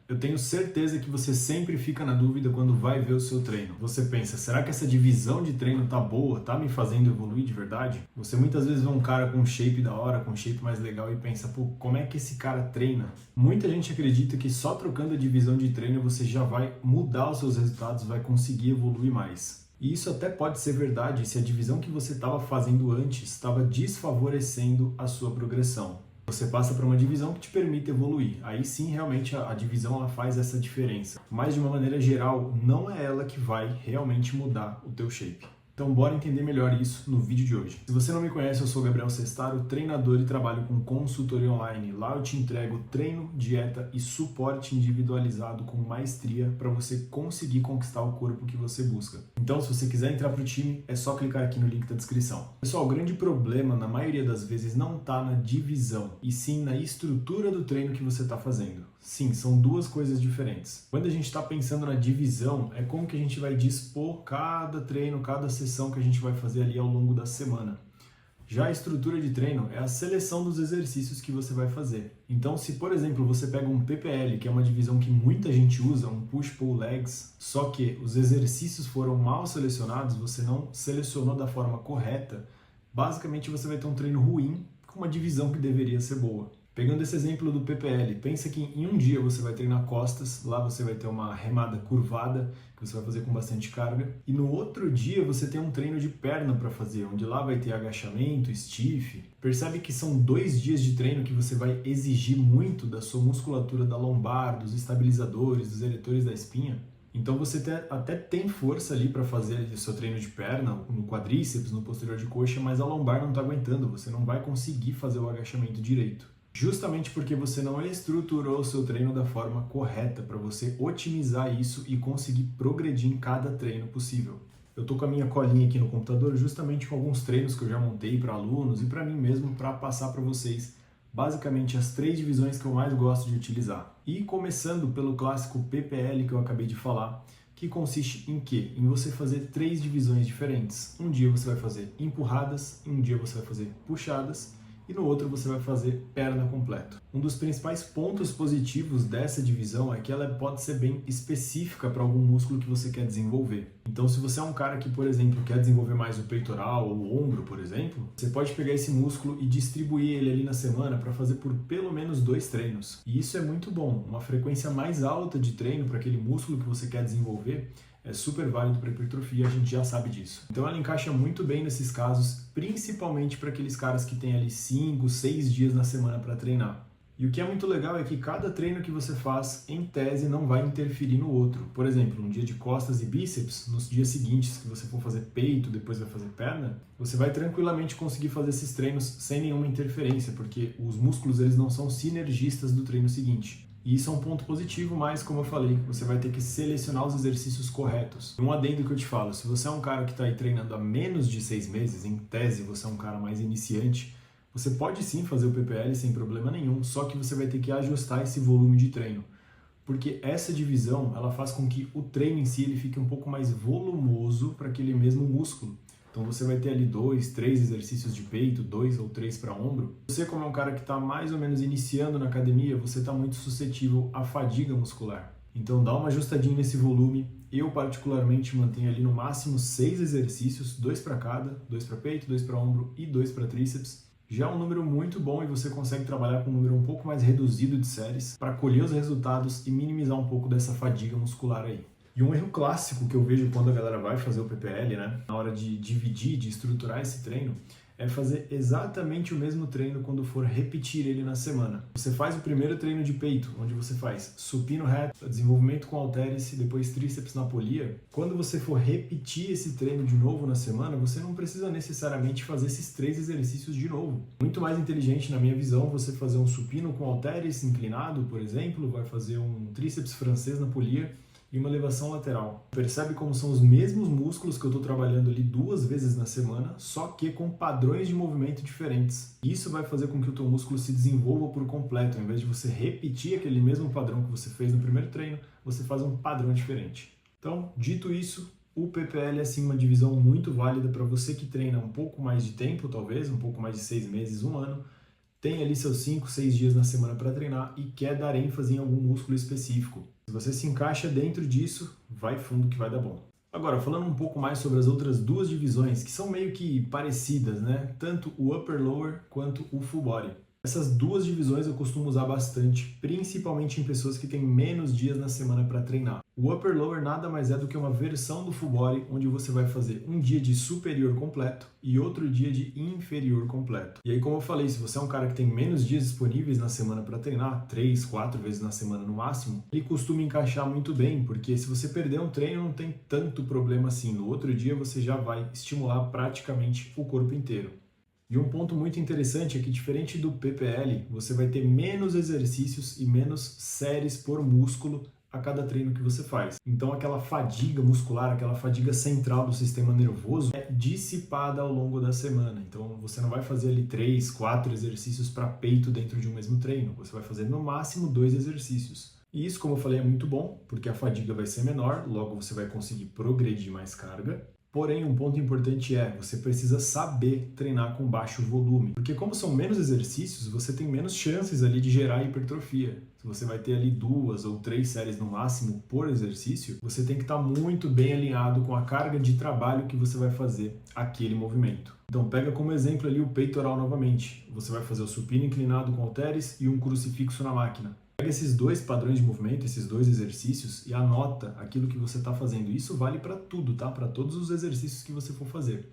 Eu tenho certeza que você sempre fica na dúvida quando vai ver o seu treino. Você pensa, será que essa divisão de treino tá boa? Tá me fazendo evoluir de verdade? Você muitas vezes vê um cara com um shape da hora, com um shape mais legal e pensa, pô, como é que esse cara treina? Muita gente acredita que só trocando a divisão de treino você já vai mudar os seus resultados, vai conseguir evoluir mais. E isso até pode ser verdade se a divisão que você estava fazendo antes estava desfavorecendo a sua progressão. Você passa para uma divisão que te permite evoluir. Aí sim, realmente, a divisão ela faz essa diferença. Mas, de uma maneira geral, não é ela que vai realmente mudar o teu shape. Então, bora entender melhor isso no vídeo de hoje. Se você não me conhece, eu sou Gabriel Sestaro, treinador e trabalho com consultoria online. Lá eu te entrego treino, dieta e suporte individualizado com maestria para você conseguir conquistar o corpo que você busca. Então, se você quiser entrar para o time, é só clicar aqui no link da descrição. Pessoal, o grande problema, na maioria das vezes, não está na divisão, e sim na estrutura do treino que você está fazendo. Sim, são duas coisas diferentes. Quando a gente está pensando na divisão, é como que a gente vai dispor cada treino, cada sessão que a gente vai fazer ali ao longo da semana. Já a estrutura de treino é a seleção dos exercícios que você vai fazer. Então, se por exemplo você pega um PPL, que é uma divisão que muita gente usa, um push-pull legs, só que os exercícios foram mal selecionados, você não selecionou da forma correta, basicamente você vai ter um treino ruim com uma divisão que deveria ser boa. Pegando esse exemplo do PPL, pensa que em um dia você vai treinar costas, lá você vai ter uma remada curvada, que você vai fazer com bastante carga, e no outro dia você tem um treino de perna para fazer, onde lá vai ter agachamento, stiff. Percebe que são 2 dias de treino que você vai exigir muito da sua musculatura da lombar, dos estabilizadores, dos eretores da espinha. Então você até tem força ali para fazer o seu treino de perna, no quadríceps, no posterior de coxa, mas a lombar não está aguentando, você não vai conseguir fazer o agachamento direito. Justamente porque você não estruturou o seu treino da forma correta para você otimizar isso e conseguir progredir em cada treino possível. Eu tô com a minha colinha aqui no computador justamente com alguns treinos que eu já montei para alunos e para mim mesmo para passar para vocês basicamente as 3 divisões que eu mais gosto de utilizar. E começando pelo clássico PPL que eu acabei de falar, que consiste em quê? Em você fazer 3 divisões diferentes. Um dia você vai fazer empurradas, um dia você vai fazer puxadas, e no outro você vai fazer perna completo. Um dos principais pontos positivos dessa divisão é que ela pode ser bem específica para algum músculo que você quer desenvolver. Então, se você é um cara que, por exemplo, quer desenvolver mais o peitoral ou o ombro, por exemplo, você pode pegar esse músculo e distribuir ele ali na semana para fazer por pelo menos 2 treinos. E isso é muito bom. Uma frequência mais alta de treino para aquele músculo que você quer desenvolver é super válido para hipertrofia, a gente já sabe disso. Então ela encaixa muito bem nesses casos, principalmente para aqueles caras que têm ali 5, 6 dias na semana para treinar. E o que é muito legal é que cada treino que você faz, em tese, não vai interferir no outro. Por exemplo, um dia de costas e bíceps, nos dias seguintes que você for fazer peito, depois vai fazer perna, você vai tranquilamente conseguir fazer esses treinos sem nenhuma interferência, porque os músculos eles não são sinergistas do treino seguinte. E isso é um ponto positivo, mas, como eu falei, você vai ter que selecionar os exercícios corretos. Um adendo que eu te falo, se você é um cara que está aí treinando há menos de 6 meses, em tese você é um cara mais iniciante, você pode sim fazer o PPL sem problema nenhum, só que você vai ter que ajustar esse volume de treino. Porque essa divisão, ela faz com que o treino em si ele fique um pouco mais volumoso para aquele mesmo músculo. Então você vai ter ali 2, 3 exercícios de peito, 2 ou 3 para ombro. Você, como é um cara que está mais ou menos iniciando na academia, você está muito suscetível à fadiga muscular. Então dá uma ajustadinha nesse volume. Eu particularmente mantenho ali no máximo 6 exercícios, 2 para cada, 2 para peito, 2 para ombro e 2 para tríceps. Já é um número muito bom e você consegue trabalhar com um número um pouco mais reduzido de séries para colher os resultados e minimizar um pouco dessa fadiga muscular aí. E um erro clássico que eu vejo quando a galera vai fazer o PPL, né, na hora de dividir, de estruturar esse treino, é fazer exatamente o mesmo treino quando for repetir ele na semana. Você faz o primeiro treino de peito, onde você faz supino reto, desenvolvimento com halteres e depois tríceps na polia. Quando você for repetir esse treino de novo na semana, você não precisa necessariamente fazer esses 3 exercícios de novo. Muito mais inteligente, na minha visão, você fazer um supino com halteres inclinado, por exemplo, vai fazer um tríceps francês na polia, e uma elevação lateral. Percebe como são os mesmos músculos que eu estou trabalhando ali 2 vezes na semana, só que com padrões de movimento diferentes. Isso vai fazer com que o teu músculo se desenvolva por completo. Ao invés de você repetir aquele mesmo padrão que você fez no primeiro treino, você faz um padrão diferente. Então, dito isso, o PPL é sim uma divisão muito válida para você que treina um pouco mais de tempo, talvez, um pouco mais de 6 meses, 1 ano, tem ali seus 5, 6 dias na semana para treinar e quer dar ênfase em algum músculo específico. Se você se encaixa dentro disso, vai fundo que vai dar bom. Agora, falando um pouco mais sobre as outras duas divisões, que são meio que parecidas, né? Tanto o Upper Lower quanto o Full Body. Essas duas divisões eu costumo usar bastante, principalmente em pessoas que têm menos dias na semana para treinar. O Upper Lower nada mais é do que uma versão do Full Body, onde você vai fazer um dia de superior completo e outro dia de inferior completo. E aí, como eu falei, se você é um cara que tem menos dias disponíveis na semana para treinar, 3, 4 vezes na semana no máximo, ele costuma encaixar muito bem, porque se você perder um treino não tem tanto problema assim. No outro dia você já vai estimular praticamente o corpo inteiro. E um ponto muito interessante é que, diferente do PPL, você vai ter menos exercícios e menos séries por músculo a cada treino que você faz. Então aquela fadiga muscular, aquela fadiga central do sistema nervoso é dissipada ao longo da semana. Então você não vai fazer ali 3, 4 exercícios para peito dentro de um mesmo treino. Você vai fazer no máximo 2 exercícios. E isso, como eu falei, é muito bom, porque a fadiga vai ser menor, logo você vai conseguir progredir mais carga. Porém, um ponto importante é, você precisa saber treinar com baixo volume. Porque como são menos exercícios, você tem menos chances ali de gerar hipertrofia. Se você vai ter ali 2 ou 3 séries no máximo por exercício, você tem que estar muito bem alinhado com a carga de trabalho que você vai fazer aquele movimento. Então pega como exemplo ali o peitoral novamente. Você vai fazer o supino inclinado com halteres e um crucifixo na máquina. Pega esses 2 padrões de movimento, esses 2 exercícios e anota aquilo que você está fazendo. Isso vale para tudo, tá? Para todos os exercícios que você for fazer.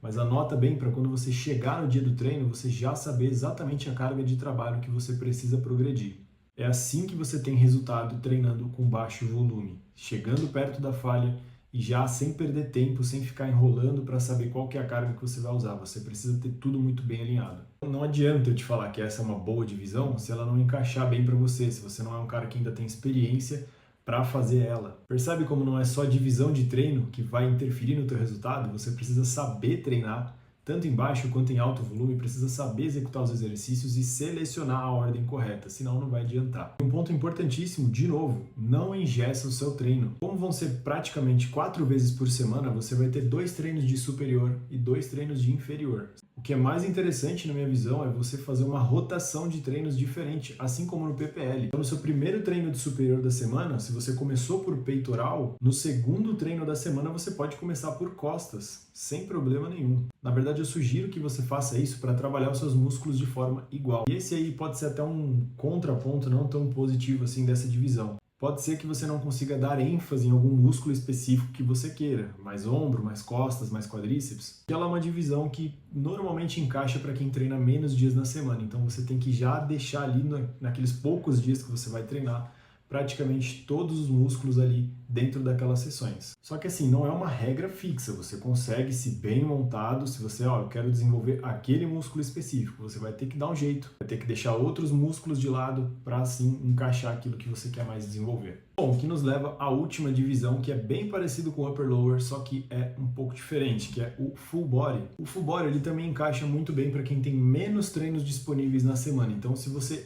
Mas anota bem para quando você chegar no dia do treino, você já saber exatamente a carga de trabalho que você precisa progredir. É assim que você tem resultado treinando com baixo volume, chegando perto da falha e já sem perder tempo, sem ficar enrolando para saber qual que é a carga que você vai usar. Você precisa ter tudo muito bem alinhado. Não adianta eu te falar que essa é uma boa divisão se ela não encaixar bem para você, se você não é um cara que ainda tem experiência para fazer ela. Percebe como não é só a divisão de treino que vai interferir no teu resultado? Você precisa saber treinar, tanto em baixo quanto em alto volume, precisa saber executar os exercícios e selecionar a ordem correta, senão não vai adiantar. Um ponto importantíssimo, de novo, não engessa o seu treino. Como vão ser praticamente 4 vezes por semana, você vai ter 2 treinos de superior e 2 treinos de inferior. O que é mais interessante na minha visão é você fazer uma rotação de treinos diferente, assim como no PPL. Então, no seu primeiro treino de superior da semana, se você começou por peitoral, no segundo treino da semana você pode começar por costas, sem problema nenhum. Na verdade, eu sugiro que você faça isso para trabalhar os seus músculos de forma igual. E esse aí pode ser até um contraponto não tão positivo assim dessa divisão. Pode ser que você não consiga dar ênfase em algum músculo específico que você queira, mais ombro, mais costas, mais quadríceps. Ela é uma divisão que normalmente encaixa para quem treina menos dias na semana, então você tem que já deixar ali naqueles poucos dias que você vai treinar praticamente todos os músculos ali dentro daquelas sessões. Só que assim, não é uma regra fixa, você consegue, se bem montado, se você, eu quero desenvolver aquele músculo específico, você vai ter que dar um jeito, vai ter que deixar outros músculos de lado para assim encaixar aquilo que você quer mais desenvolver. Bom, o que nos leva à última divisão, que é bem parecido com o Upper Lower, só que é um pouco diferente, que é o Full Body. O Full Body ele também encaixa muito bem para quem tem menos treinos disponíveis na semana. Então,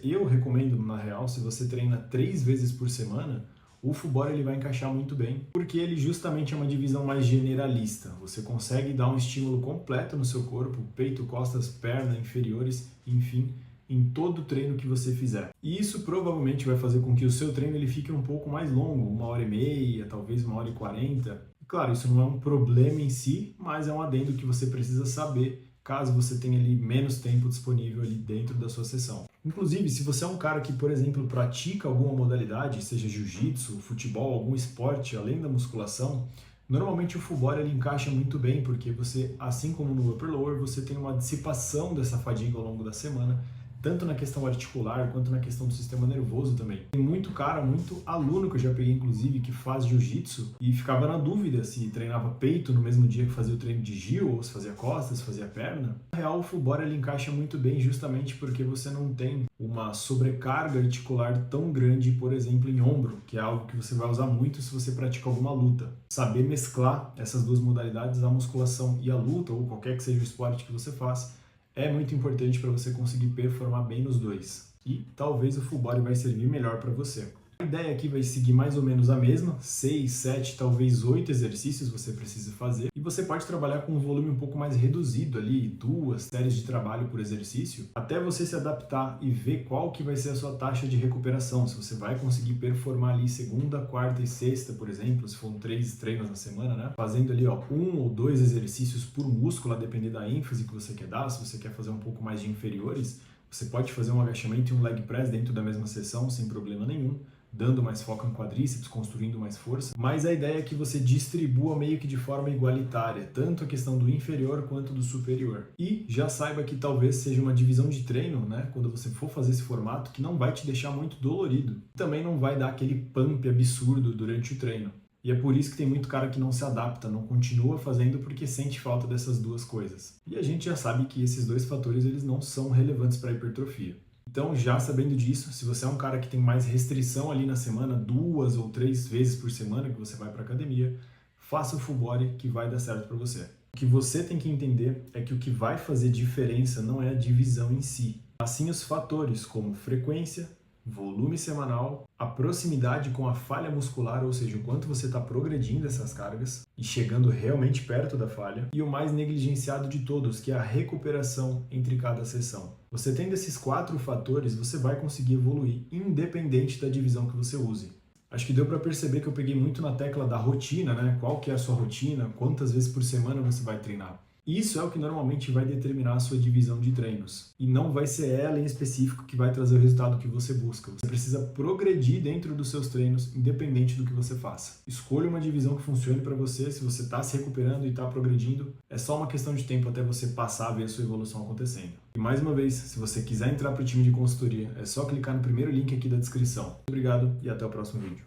eu recomendo, na real, se você treina 3 vezes por semana, o Full Body ele vai encaixar muito bem, porque ele justamente é uma divisão mais generalista. Você consegue dar um estímulo completo no seu corpo, peito, costas, perna, inferiores, enfim, em todo o treino que você fizer. E isso provavelmente vai fazer com que o seu treino ele fique um pouco mais longo, 1h30, talvez 1h40. Claro, isso não é um problema em si, mas é um adendo que você precisa saber caso você tenha ali menos tempo disponível ali dentro da sua sessão. Inclusive, se você é um cara que, por exemplo, pratica alguma modalidade, seja jiu-jitsu, futebol, algum esporte além da musculação, normalmente o Full Body ele encaixa muito bem, porque você, assim como no Upper Lower, você tem uma dissipação dessa fadiga ao longo da semana, tanto na questão articular quanto na questão do sistema nervoso também. Tem muito cara, muito aluno que eu já peguei, inclusive, que faz jiu-jitsu e ficava na dúvida se treinava peito no mesmo dia que fazia o treino de Gil, ou se fazia costas, se fazia perna. Na real, o Full Body ele encaixa muito bem justamente porque você não tem uma sobrecarga articular tão grande, por exemplo, em ombro, que é algo que você vai usar muito se você pratica alguma luta. Saber mesclar essas duas modalidades, a musculação e a luta, ou qualquer que seja o esporte que você faça, é muito importante para você conseguir performar bem nos dois. E talvez o Full Body vai servir melhor para você. A ideia aqui vai seguir mais ou menos a mesma, 6, 7, talvez 8 exercícios você precisa fazer, e você pode trabalhar com um volume um pouco mais reduzido ali, 2 séries de trabalho por exercício, até você se adaptar e ver qual que vai ser a sua taxa de recuperação, se você vai conseguir performar ali segunda, quarta e sexta, por exemplo, se for 3 treinos na semana, né? Fazendo ali, ó, 1 ou 2 exercícios por músculo, a depender da ênfase que você quer dar, se você quer fazer um pouco mais de inferiores, você pode fazer um agachamento e um leg press dentro da mesma sessão sem problema nenhum, dando mais foco em quadríceps, construindo mais força, mas a ideia é que você distribua meio que de forma igualitária, tanto a questão do inferior quanto do superior. E já saiba que talvez seja uma divisão de treino, né, quando você for fazer esse formato, que não vai te deixar muito dolorido. Também não vai dar aquele pump absurdo durante o treino. E é por isso que tem muito cara que não se adapta, não continua fazendo porque sente falta dessas duas coisas. E a gente já sabe que esses dois fatores eles não são relevantes para a hipertrofia. Então, já sabendo disso, se você é um cara que tem mais restrição ali na semana, 2 ou 3 vezes por semana que você vai para academia, faça o full body que vai dar certo para você. O que você tem que entender é que o que vai fazer diferença não é a divisão em si, mas sim os fatores como frequência, volume semanal, a proximidade com a falha muscular, ou seja, o quanto você está progredindo essas cargas e chegando realmente perto da falha, e o mais negligenciado de todos, que é a recuperação entre cada sessão. Você tendo esses 4 fatores, você vai conseguir evoluir, independente da divisão que você use. Acho que deu para perceber que eu peguei muito na tecla da rotina, né? Qual que é a sua rotina, quantas vezes por semana você vai treinar. Isso é o que normalmente vai determinar a sua divisão de treinos. E não vai ser ela em específico que vai trazer o resultado que você busca. Você precisa progredir dentro dos seus treinos, independente do que você faça. Escolha uma divisão que funcione para você. Se você está se recuperando e está progredindo, é só uma questão de tempo até você passar a ver a sua evolução acontecendo. E mais uma vez, se você quiser entrar para o time de consultoria, é só clicar no primeiro link aqui da descrição. Obrigado e até o próximo vídeo.